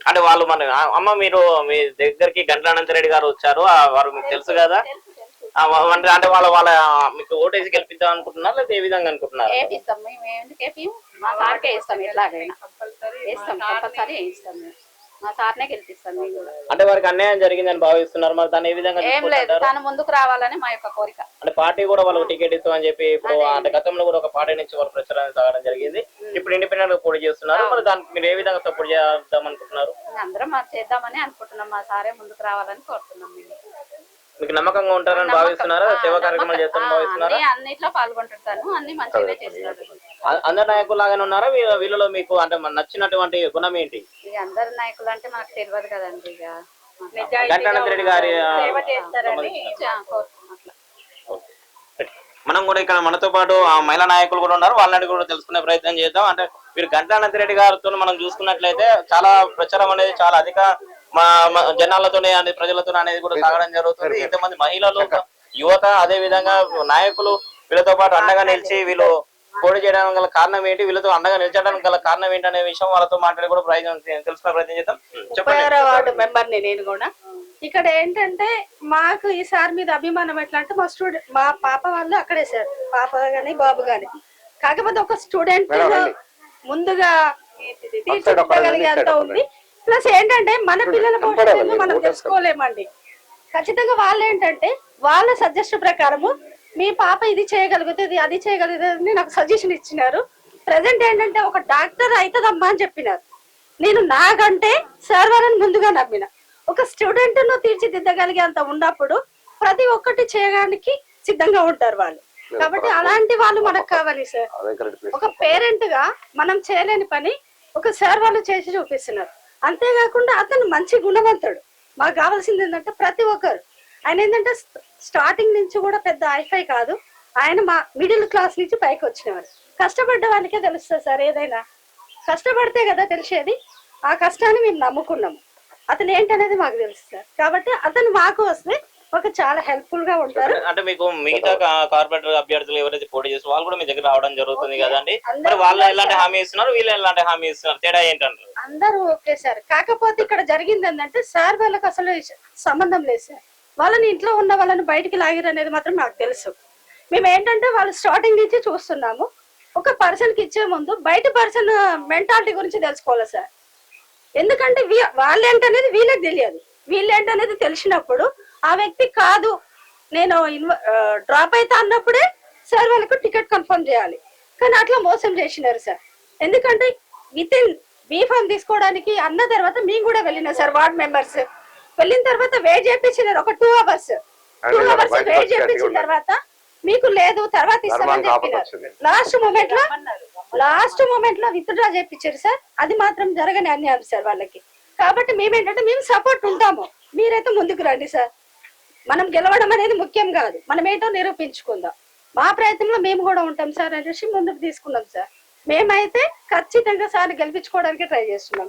అంటే వాళ్ళు మన అమ్మ మీరు మీ దగ్గరికి గంటల అనంతరెడ్డి గారు వచ్చారు. వారు మీకు తెలుసు కదా? అంటే వాళ్ళ వాళ్ళ మీకు ఓటేసి గెలిపిద్దాం అనుకుంటున్నారు లేదా ఏ విధంగా అనుకుంటున్నారు? ఏపిస్తాం మేము, ఎందుకు ఏపియం? మా సార్కే ఇస్తాం, ఎట్లాగైనా ఇస్తాం, కంపల్సరీ ఇస్తాం మేము. మా సార్నే గెలిపిస్తాం మేము కూడా. అంటే వారికి అన్యాయం జరిగిందని భావిస్తున్నారు, మరి దాన్ని ఏ విధంగా? ఏం లేదు, తను ముందుకు రావాలని మా యొక్క కోరిక. అంటే పార్టీ కూడా వాళ్ళకి టికెట్ ఇస్తామని చెప్పి ఇప్పుడు అంటే గతంలో కూడా ఒక పార్టీ నుంచి వాళ్ళు ప్రచారాన్ని సాగడం జరిగింది. ఇప్పుడు ఇండిపెండెంట్ గా పోటీ చేస్తున్నారు. మరి దానికి మీరు ఏ విధంగా సపోర్ట్ చేద్దాం అనుకుంటున్నారు? అందరం చేద్దామని అనుకుంటున్నాం. మా సారే ముందుకు రావాలని కోరుతున్నాం. మీకు నమ్మకంగా ఉంటారని భావిస్తున్నారా? సేవా కార్యక్రమాలు చేస్తారని భావిస్తున్నారా? అన్నిట్లో పాల్గొంటుంటాను, అన్ని మంచిగా చేస్తున్నారు. అందరు నాయకులు లాగానే ఉన్నారా? వీళ్ళలో మీకు అంటే నచ్చినటువంటి గుణం ఏంటి? ఇక అందరు నాయకులు అంటే మనకు తెలియదు కదండి. ఇక గంటల అనంతరెడ్డి గారి మనం కూడా ఇక్కడ మనతో పాటు ఆ మహిళా నాయకులు కూడా ఉన్నారు. వాళ్ళని కూడా తెలుసుకునే ప్రయత్నం చేద్దాం. అంటే మీరు గంటల అనంతరెడ్డి గారితో మనం చూసుకున్నట్లయితే చాలా ప్రచారం అనేది చాలా అధిక జనాలతోనే అనేది ప్రజలతో అనేది కూడా సాగడం జరుగుతుంది. ఇంతమంది మహిళలు, యువత, అదే విధంగా నాయకులు వీళ్ళతో పాటు అండగా నిలిచి వీళ్ళు పోటీ చేయడానికి గల కారణం ఏంటి, వీళ్ళతో అండగా నిలిచడానికి గల కారణం ఏంటి అనే విషయం వాళ్ళతో మాట్లాడి కూడా తెలుసుకునే ప్రయత్నం చేద్దాం. 36వ వార్డు మెంబర్ని నేను కూడా. ఇక్కడ ఏంటంటే మాకు ఈ సార్ మీద అభిమానం ఎట్లా అంటే మా పాప వాళ్ళు అక్కడే సార్, పాప గాని బాబు గాని. కాకపోతే ఒక స్టూడెంట్ ముందుగా తీర్చిదిద్దగలిగేంత ఉంది. ప్లస్ ఏంటంటే మన పిల్లల భవిష్యత్తు మనం తెలుసుకోలేమండి. ఖచ్చితంగా వాళ్ళు ఏంటంటే వాళ్ళ సజెస్ట్ ప్రకారము మీ పాప ఇది చేయగలుగుతుంది, అది చేయగలుగుతుంది నాకు సజెషన్ ఇచ్చినారు. ప్రజెంట్ ఏంటంటే ఒక డాక్టర్ అవుతుందమ్మా అని చెప్పినారు. నేను నాకంటే సార్ వాళ్ళని ముందుగా నమ్మిన. ఒక స్టూడెంట్ ను తీర్చిదిద్దగలిగే అంత ఉన్నప్పుడు ప్రతి ఒక్కటి చేయడానికి సిద్ధంగా ఉంటారు వాళ్ళు. కాబట్టి అలాంటి వాళ్ళు మనకు కావాలి సార్. ఒక పేరెంట్ గా మనం చేయలేని పని ఒక సార్ వాళ్ళు చేసి చూపిస్తున్నారు. అంతేకాకుండా అతను మంచి గుణవంతుడు. మాకు కావాల్సింది ఏంటంటే ప్రతి ఒక్కరు ఆయన ఏంటంటే స్టార్టింగ్ నుంచి కూడా పెద్ద హైఫై కాదు. ఆయన మా మిడిల్ క్లాస్ నుంచి పైకి వచ్చినవారు. కష్టపడ్డ వాళ్ళకే తెలుస్తుంది సార్. ఏదైనా కష్టపడితే కదా తెలిసేది. ఆ కష్టాన్ని మేము నమ్ముకున్నాము. అతను ఏంటనేది మాకు తెలుసు సార్. కాబట్టి అతను మాకు వస్తే ఒక చాలా హెల్ప్ఫుల్ గా ఉంటారు. అంటే మీకు మిగతా కార్పొరేటర్ అభ్యర్థులు ఎవరైతే పోటీ చేస్తారు వాళ్ళు కూడా మీ దగ్గర రావడం జరుగుతుంది కదండి. మరి వాళ్ళు ఎలాంటి హామీ ఇస్తున్నారు, వీళ్ళు ఎలాంటి హామీ ఇస్తున్నారు, తేడా ఏంటంటారు? అందరూ ఓకే సార్. కాకపోతే ఇక్కడ జరిగింది ఏంటంటే సార్ వాళ్ళకి అసలు సంబంధం లేదు సార్. వాళ్ళని ఇంట్లో ఉన్న వాళ్ళని బయటికి లాగిరు అనేది మాత్రం నాకు తెలుసు. మేము ఏంటంటే వాళ్ళు స్టార్టింగ్ నుంచి చూస్తున్నాము. ఒక పర్సన్ కి ఇచ్చే ముందు బయట పర్సన్ మెంటాలిటీ గురించి తెలుసుకోవాలి సార్. ఎందుకంటే వాళ్ళేంటనేది వీళ్ళకి తెలియదు. వీళ్ళేంటనేది తెలిసినప్పుడు ఆ వ్యక్తి కాదు నేను డ్రాప్ అవుతా అన్నప్పుడే సార్ వాళ్ళకు టికెట్ కన్ఫర్మ్ చేయాలి. కానీ అట్లా మోసం చేసినారు సార్. ఎందుకంటే విత్ ఇన్ బీఫామ్ తీసుకోవడానికి అన్న తర్వాత మేము కూడా వెళ్ళినా సార్. వార్డ్ మెంబర్స్ వెళ్ళిన తర్వాత వెయిట్ చేయించినారు ఒక 2 hours. 2 hours వెయిట్ చేయించిన తర్వాత మీకు లేదు తర్వాత ఇస్తామని చెప్పినారు. లాస్ట్ మూమెంట్ లో విత్డ్రా చేయించారు సార్. అది మాత్రం జరగని అన్యాయం సార్ వాళ్ళకి. కాబట్టి మేమేంటంటే మేము సపోర్ట్ ఉంటాము. మీరైతే ముందుకు రండి సార్. మనం గెలవడం అనేది ముఖ్యం కాదు, మనం ఏంటో నిరూపించుకుందాం. మా ప్రయత్నంలో మేము కూడా ఉంటాం సార్ అనేసి ముందుకు తీసుకున్నాం సార్. మేమైతే ఖచ్చితంగా సార్ గెలిపించుకోవడానికి ట్రై చేస్తున్నాం.